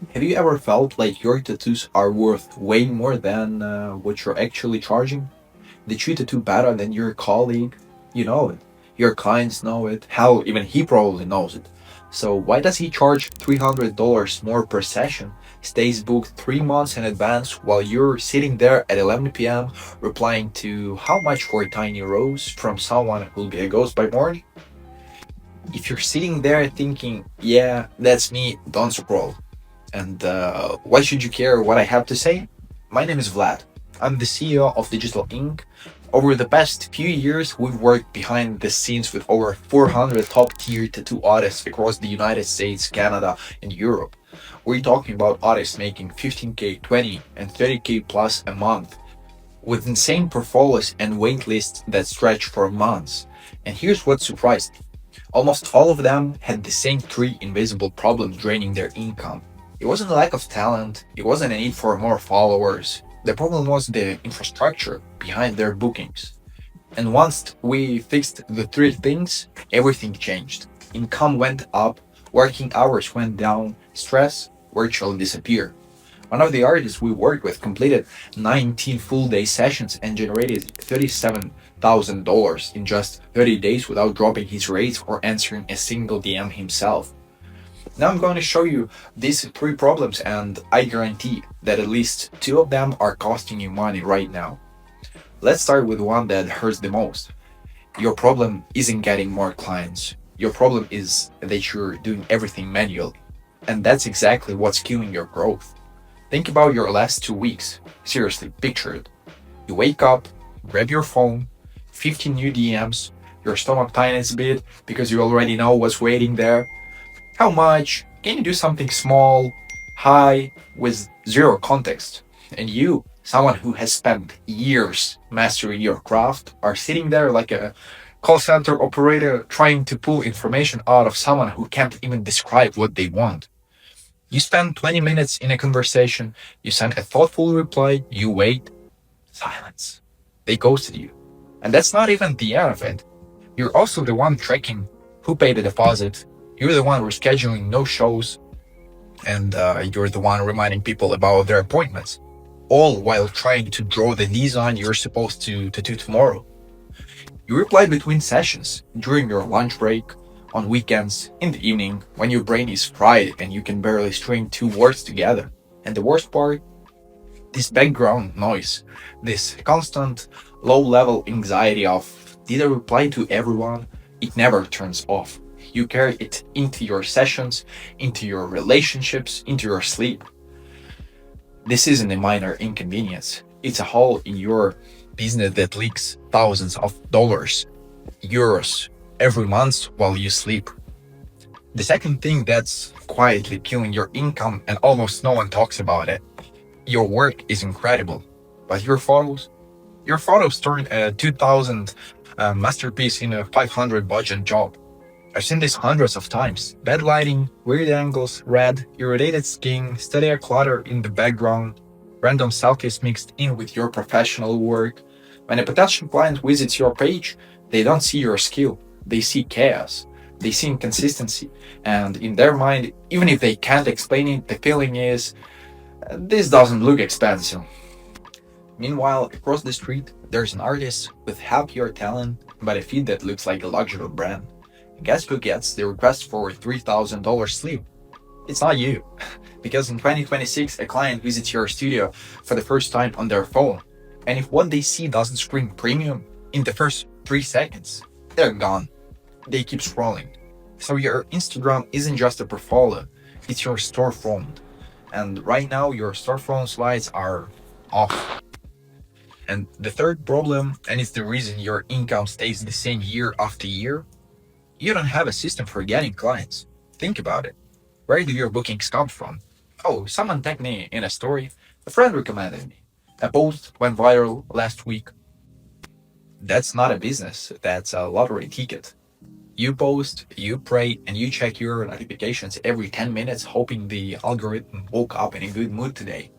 Have you ever felt like your tattoos are worth way more than what you're actually charging? They treat tattoo better than your colleague. You know it. Your clients know it. Hell, even he probably knows it. So why does he charge $300 more per session, stays booked 3 months in advance while you're sitting there at 11 p.m. replying to how much for a tiny rose from someone who'll be a ghost by morning? If you're sitting there thinking, yeah, that's me, don't scroll. And why should you care what I have to say? My name is Vlad. I'm the CEO of Digital Inc. Over the past few years, we've worked behind the scenes with over 400 top tier tattoo artists across the United States, Canada, and Europe. We're talking about artists making 15K, 20, and 30K plus a month with insane portfolios and wait lists that stretch for months. And here's what surprised me. Almost all of them had the same three invisible problems draining their income. It wasn't a lack of talent, it wasn't a need for more followers. The problem was the infrastructure behind their bookings. And once we fixed the three things, everything changed. Income went up, working hours went down, stress virtually disappeared. One of the artists we worked with completed 19 full day sessions and generated $37,000 in just 30 days without dropping his rates or answering a single DM himself. Now I'm going to show you these three problems, and I guarantee that at least two of them are costing you money right now. Let's start with one that hurts the most. Your problem isn't getting more clients. Your problem is that you're doing everything manually. And that's exactly what's killing your growth. Think about your last 2 weeks. Seriously, picture it. You wake up, grab your phone, 15 new DMs, your stomach tightens a bit because you already know what's waiting there. How much? Can you do something small, high, with zero context? And you, someone who has spent years mastering your craft, are sitting there like a call center operator trying to pull information out of someone who can't even describe what they want. You spend 20 minutes in a conversation, you send a thoughtful reply, you wait, silence. They ghosted you. And that's not even the end of it. You're also the one tracking who paid the deposit, you're the one rescheduling no shows, and you're the one reminding people about their appointments, all while trying to draw the design you're supposed to do tomorrow. You reply between sessions, during your lunch break, on weekends, in the evening, when your brain is fried and you can barely string two words together. And the worst part, this background noise, this constant low level anxiety of did I reply to everyone? It never turns off. You carry it into your sessions, into your relationships, into your sleep. This isn't a minor inconvenience. It's a hole in your business that leaks thousands of dollars, euros every month while you sleep. The second thing that's quietly killing your income and almost no one talks about it. Your work is incredible, but your photos turn a 2000 masterpiece in a 500 budget job. I've seen this hundreds of times. Bad lighting, weird angles, red, irritated skin, steady clutter in the background, random selfies mixed in with your professional work. When a potential client visits your page, they don't see your skill, they see chaos. They see inconsistency, and in their mind, even if they can't explain it, the feeling is this doesn't look expensive. Meanwhile, across the street, there's an artist with half your talent but a feed that looks like a luxury brand. Guess who gets the request for $3,000 sleeve? It's not you. Because in 2026, a client visits your studio for the first time on their phone. And if what they see doesn't scream premium in the first 3 seconds, they're gone. They keep scrolling. So your Instagram isn't just a portfolio, it's your storefront. And right now, your storefront lights are off. And the third problem, and it's the reason your income stays the same year after year, you don't have a system for getting clients. Think about it. Where do your bookings come from? Oh, someone tagged me in a story. A friend recommended me. A post went viral last week. That's not a business, that's a lottery ticket. You post, you pray, and you check your notifications every 10 minutes, hoping the algorithm woke up in a good mood today.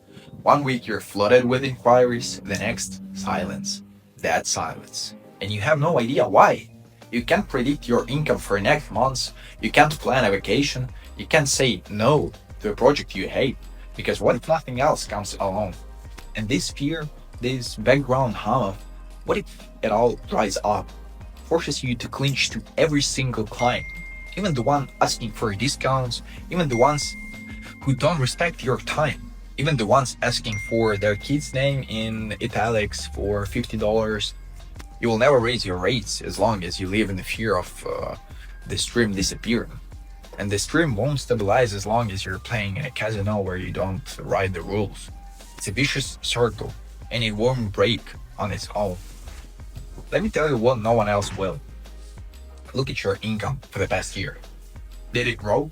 One week you're flooded with inquiries, the next, silence. That silence. And you have no idea why. You can't predict your income for next month, you can't plan a vacation, you can't say no. to a project you hate? Because what if nothing else comes along? And this fear, this background hum of what if it all dries up, forces you to clinch to every single client, even the one asking for discounts, even the ones who don't respect your time, even the ones asking for their kid's name in italics for $50. You will never raise your rates as long as you live in the fear of the stream disappearing. And the stream won't stabilize as long as you're playing in a casino where you don't write the rules. It's a vicious circle, and it won't break on its own. Let me tell you what no one else will. Look at your income for the past year. Did it grow?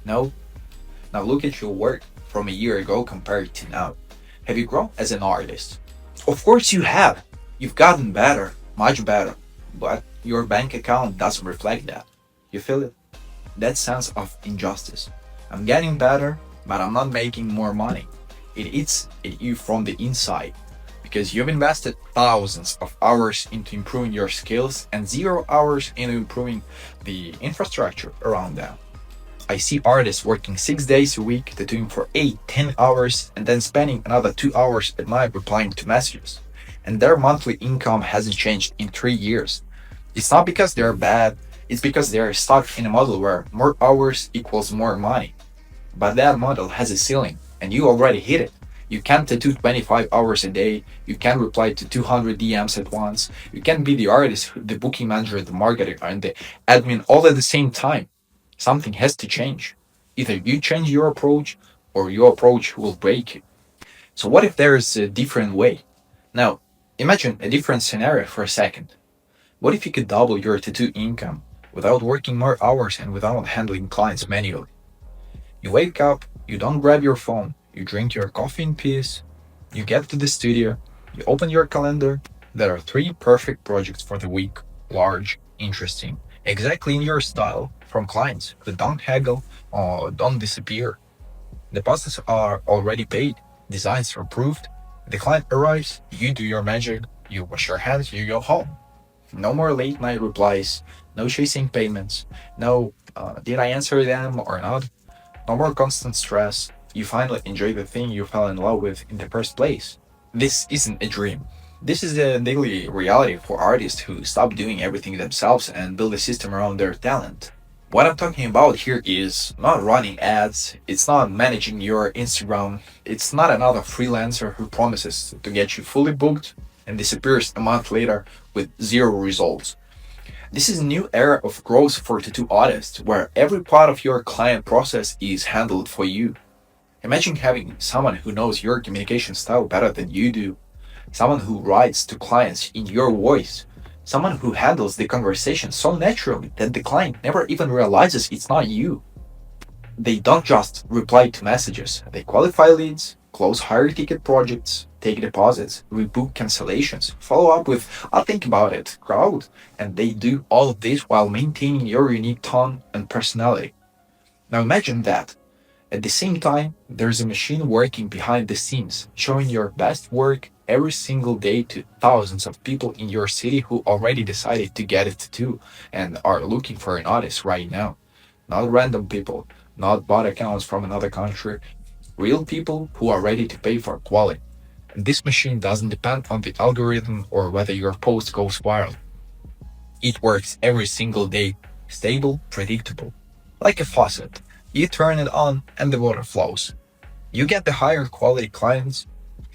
No. Now look at your work from a year ago compared to now. Have you grown as an artist? Of course you have. You've gotten better, much better. But your bank account doesn't reflect that. You feel it? That sense of injustice. I'm getting better, but I'm not making more money. It eats at you from the inside because you've invested thousands of hours into improving your skills and 0 hours into improving the infrastructure around them. I see artists working 6 days a week, tattooing for 8-10 hours, and then spending another 2 hours at night replying to messages. And their monthly income hasn't changed in 3 years. It's not because they're bad, it's because they're stuck in a model where more hours equals more money. But that model has a ceiling, and you already hit it. You can't tattoo 25 hours a day, you can't reply to 200 DMs at once, you can't be the artist, the booking manager, the marketer, and the admin all at the same time. Something has to change. Either you change your approach, or your approach will break you. So what if there's a different way? Now, imagine a different scenario for a second. What if you could double your tattoo income without working more hours and without handling clients manually? You wake up, you don't grab your phone, you drink your coffee in peace, you get to the studio, you open your calendar, there are 3 perfect projects for the week, large, interesting, exactly in your style, from clients who don't haggle or don't disappear. Deposits are already paid, designs are approved, the client arrives, you do your magic, you wash your hands, you go home. No more late night replies, no chasing payments, no did I answer them or not, no more constant stress. You finally enjoy the thing you fell in love with in the first place. This isn't a dream. This is a daily reality for artists who stop doing everything themselves and build a system around their talent. What I'm talking about here is not running ads, it's not managing your Instagram, it's not another freelancer who promises to get you fully booked and disappears a month later with 0 results. This is a new era of growth for tattoo artists where every part of your client process is handled for you. Imagine having someone who knows your communication style better than you do, someone who writes to clients in your voice, someone who handles the conversation so naturally that the client never even realizes it's not you. They don't just reply to messages, they qualify leads, close higher ticket projects, take deposits, rebook cancellations, follow up with I'll think about it crowd, and they do all of this while maintaining your unique tone and personality. Now imagine that. At the same time, there's a machine working behind the scenes, showing your best work every single day to thousands of people in your city who already decided to get a tattoo and are looking for an artist right now. Not random people, not bot accounts from another country, real people who are ready to pay for quality. And this machine doesn't depend on the algorithm or whether your post goes viral. It works every single day, stable, predictable. Like a faucet. You turn it on and the water flows. You get the higher quality clients,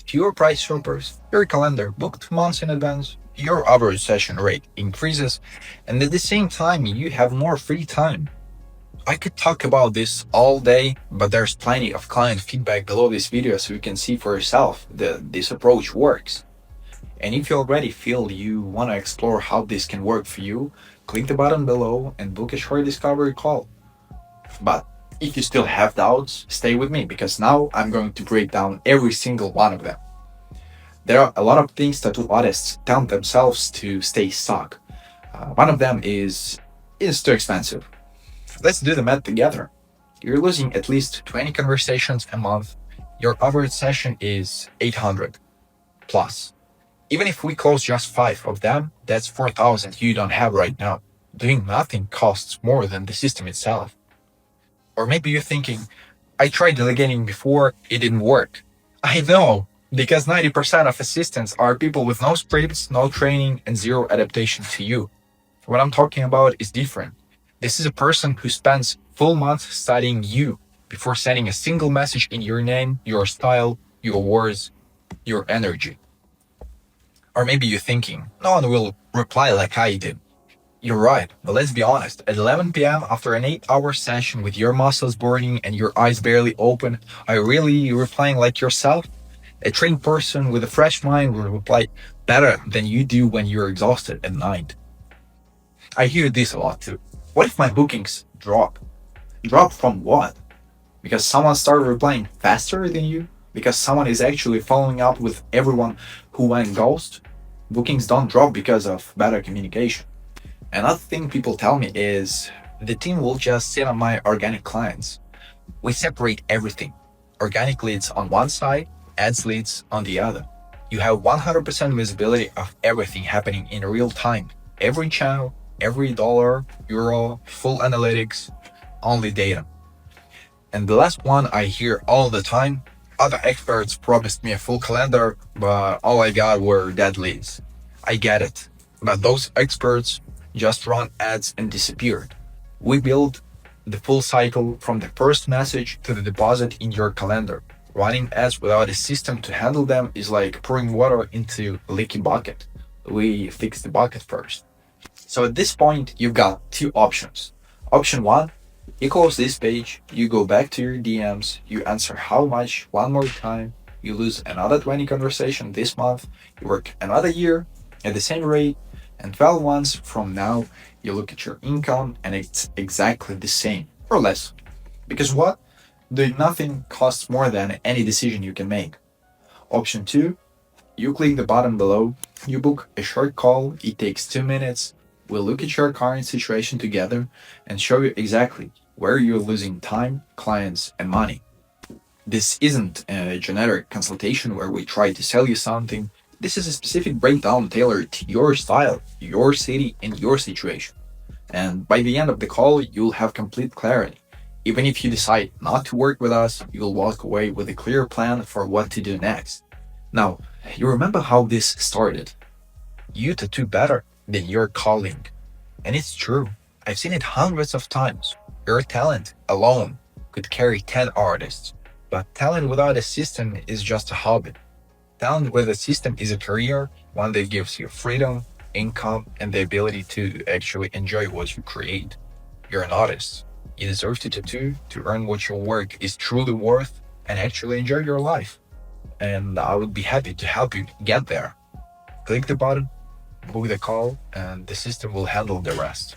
fewer price shoppers, your calendar booked months in advance, your average session rate increases, and at the same time you have more free time. I could talk about this all day, but there's plenty of client feedback below this video so you can see for yourself that this approach works. And if you already feel you want to explore how this can work for you, click the button below and book a short discovery call. But if you still have doubts, stay with me because now I'm going to break down every single one of them. There are a lot of things tattoo artists tell themselves to stay stuck. One of them is it's too expensive. Let's do the math together. You're losing at least 20 conversations a month. Your average session is 800 plus. Even if we close just 5 of them, that's 4,000 you don't have right now. Doing nothing costs more than the system itself. Or maybe you're thinking, I tried delegating before, it didn't work. I know, because 90% of assistants are people with no scripts, no training, and zero adaptation to you. What I'm talking about is different. This is a person who spends full month studying you before sending a single message in your name, your style, your words, your energy. Or maybe you're thinking, no one will reply like I did. You're right, but let's be honest. At 11 p.m., after an 8-hour session with your muscles burning and your eyes barely open, are you really replying like yourself? A trained person with a fresh mind will reply better than you do when you're exhausted at night. I hear this a lot too. What if my bookings drop? Drop from what? Because someone started replying faster than you? Because someone is actually following up with everyone who went ghost? Bookings don't drop because of better communication. Another thing people tell me is the team will just sit on my organic clients. We separate everything. Organic leads on one side, ads leads on the other. You have 100% visibility of everything happening in real time. Every channel, every dollar, euro, full analytics, only data. And the last one I hear all the time, other experts promised me a full calendar, but all I got were dead leads. I get it, but those experts just run ads and disappeared. We build the full cycle from the first message to the deposit in your calendar. Running ads without a system to handle them is like pouring water into a leaky bucket. We fix the bucket first. So at this point, you've got two options. Option one, you close this page, you go back to your DMs, you answer how much one more time, you lose another 20 conversation this month, you work another year at the same rate, and 12 months from now, you look at your income and it's exactly the same, or less. Because what? Doing nothing costs more than any decision you can make. Option two, you click the button below, you book a short call, it takes 2 minutes, we'll look at your current situation together and show you exactly where you're losing time, clients, and money. This isn't a generic consultation where we try to sell you something. This is a specific breakdown tailored to your style, your city, and your situation. And by the end of the call, you'll have complete clarity. Even if you decide not to work with us, you'll walk away with a clear plan for what to do next. Now, you remember how this started. You tattoo better than your calling. And it's true. I've seen it hundreds of times. Your talent alone could carry 10 artists. But talent without a system is just a hobby. Talent with a system is a career, one that gives you freedom, income, and the ability to actually enjoy what you create. You're an artist. You deserve to tattoo to earn what your work is truly worth and actually enjoy your life. And I would be happy to help you get there. Click the button, book the call, and the system will handle the rest.